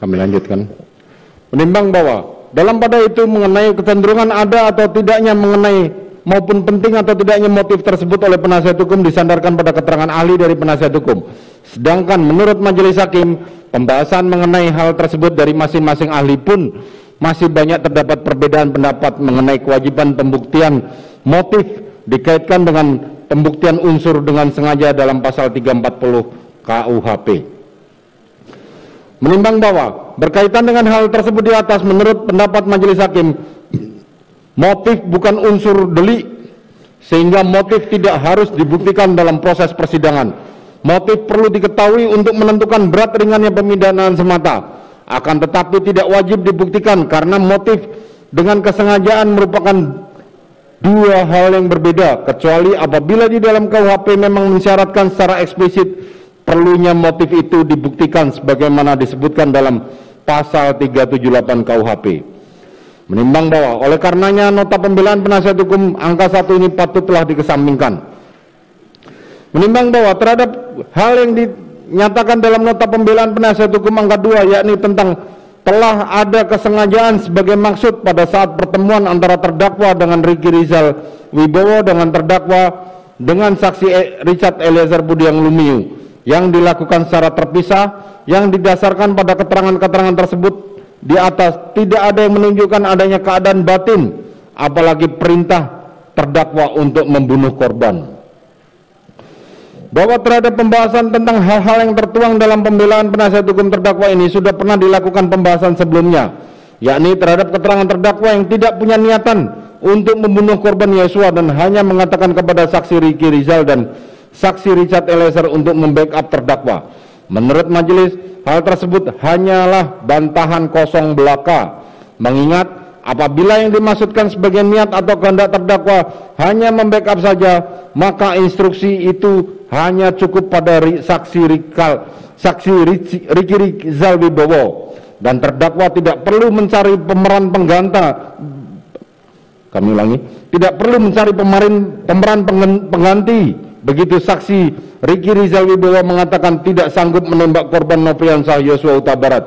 Kami lanjutkan. Menimbang bahwa dalam pada itu mengenai kecenderungan ada atau tidaknya mengenai maupun penting atau tidaknya motif tersebut oleh penasihat hukum disandarkan pada keterangan ahli dari penasihat hukum. Sedangkan menurut majelis hakim, pembahasan mengenai hal tersebut dari masing-masing ahli pun masih banyak terdapat perbedaan pendapat mengenai kewajiban pembuktian motif dikaitkan dengan pembuktian unsur dengan sengaja dalam pasal 340 KUHP. Menimbang bahwa berkaitan dengan hal tersebut di atas, menurut pendapat majelis hakim, motif bukan unsur delik, sehingga motif tidak harus dibuktikan dalam proses persidangan. Motif perlu diketahui untuk menentukan berat ringannya pemidanaan semata, akan tetapi tidak wajib dibuktikan karena motif dengan kesengajaan merupakan dua hal yang berbeda, kecuali apabila di dalam KUHP memang mensyaratkan secara eksplisit perlunya motif itu dibuktikan sebagaimana disebutkan dalam pasal 378 KUHP. Menimbang bahwa oleh karenanya nota pembelaan penasihat hukum angka 1 ini patutlah dikesampingkan. Menimbang bahwa terhadap hal yang dinyatakan dalam nota pembelaan penasihat hukum angka 2, yakni tentang telah ada kesengajaan sebagai maksud pada saat pertemuan antara terdakwa dengan Ricky Rizal Wibowo dengan terdakwa dengan saksi Richard Eliezer Budiang Lumiu yang dilakukan secara terpisah, yang didasarkan pada keterangan-keterangan tersebut di atas tidak ada yang menunjukkan adanya keadaan batin, apalagi perintah terdakwa untuk membunuh korban. Bahwa terhadap pembahasan tentang hal-hal yang tertuang dalam pembelaan penasihat hukum terdakwa ini sudah pernah dilakukan pembahasan sebelumnya, yakni terhadap keterangan terdakwa yang tidak punya niatan untuk membunuh korban Yosua dan hanya mengatakan kepada saksi Ricky Rizal dan saksi Richard Eliezer untuk membackup terdakwa. Menurut majelis, hal tersebut hanyalah bantahan kosong belaka, mengingat apabila yang dimaksudkan sebagai niat atau kehendak terdakwa hanya membackup saja, maka instruksi itu hanya cukup pada saksi Ricky Rizal Wibowo dan terdakwa tidak perlu mencari pemeran pengganti. Kami ulangi, tidak perlu mencari pemeran pengganti. Begitu saksi Ricky Rizal Wibowo mengatakan tidak sanggup menembak korban Nofriansah Yosua Huta Barat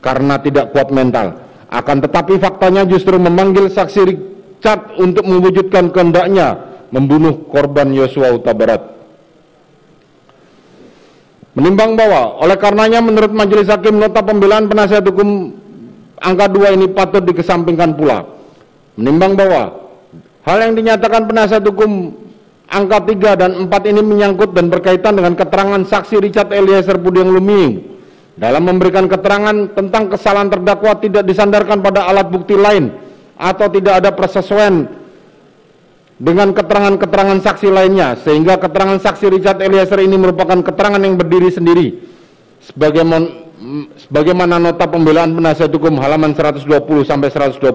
karena tidak kuat mental. Akan tetapi faktanya justru memanggil saksi Richard untuk mewujudkan kehendaknya membunuh korban Yosua Huta Barat. Menimbang bahwa oleh karenanya menurut majelis hakim nota pembelaan penasihat hukum angka 2 ini patut dikesampingkan pula. Menimbang bahwa hal yang dinyatakan penasihat hukum angka 3 dan 4 ini menyangkut dan berkaitan dengan keterangan saksi Richard Eliezer Budiang Lumiu dalam memberikan keterangan tentang kesalahan terdakwa tidak disandarkan pada alat bukti lain atau tidak ada persesuaian dengan keterangan-keterangan saksi lainnya, sehingga keterangan saksi Richard Eliezer ini merupakan keterangan yang berdiri sendiri sebagaimana nota pembelaan penasihat hukum halaman 120 sampai 125.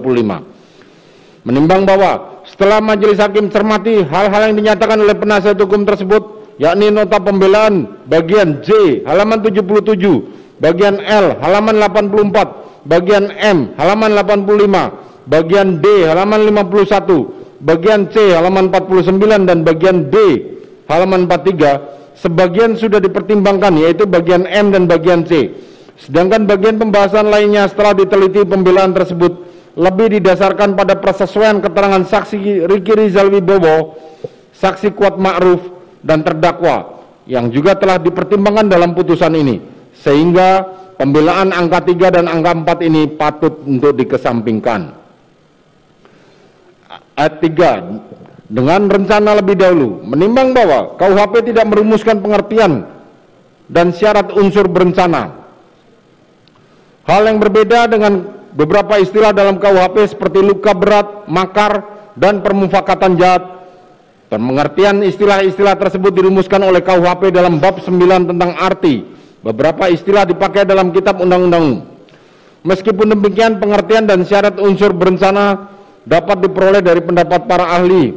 Menimbang bahwa setelah majelis hakim cermati hal-hal yang dinyatakan oleh penasihat hukum tersebut, yakni nota pembelaan bagian J halaman 77, bagian L halaman 84, bagian M halaman 85, bagian D halaman 51, bagian C halaman 49 dan bagian D halaman 43, sebagian sudah dipertimbangkan, yaitu bagian M dan bagian C. Sedangkan bagian pembahasan lainnya setelah diteliti pembelaan tersebut lebih didasarkan pada persesuaian keterangan saksi Ricky Rizal Wibowo, saksi Kuat Ma'ruf dan terdakwa yang juga telah dipertimbangkan dalam putusan ini, sehingga pembelaan angka 3 dan angka 4 ini patut untuk dikesampingkan. Ayat 3, dengan rencana lebih dahulu, menimbang bahwa KUHP tidak merumuskan pengertian dan syarat unsur berencana. Hal yang berbeda dengan beberapa istilah dalam KUHP seperti luka berat, makar, dan permufakatan jahat. Pengertian istilah-istilah tersebut dirumuskan oleh KUHP dalam bab 9 tentang arti. Beberapa istilah dipakai dalam kitab undang-undang. Meskipun demikian, pengertian dan syarat unsur berencana dapat diperoleh dari pendapat para ahli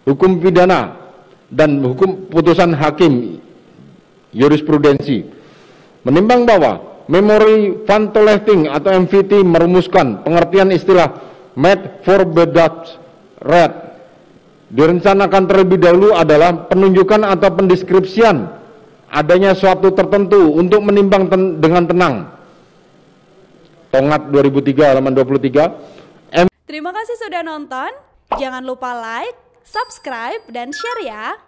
hukum pidana dan hukum putusan hakim jurisprudensi. Menimbang bahwa Memori van Tolechting atau MVT merumuskan pengertian istilah made for bedat red direncanakan terlebih dahulu adalah penunjukan atau pendeskripsian adanya suatu tertentu untuk menimbang dengan tenang. Tongat 2003 halaman 23. Terima kasih sudah nonton. Jangan lupa like, subscribe, dan share ya.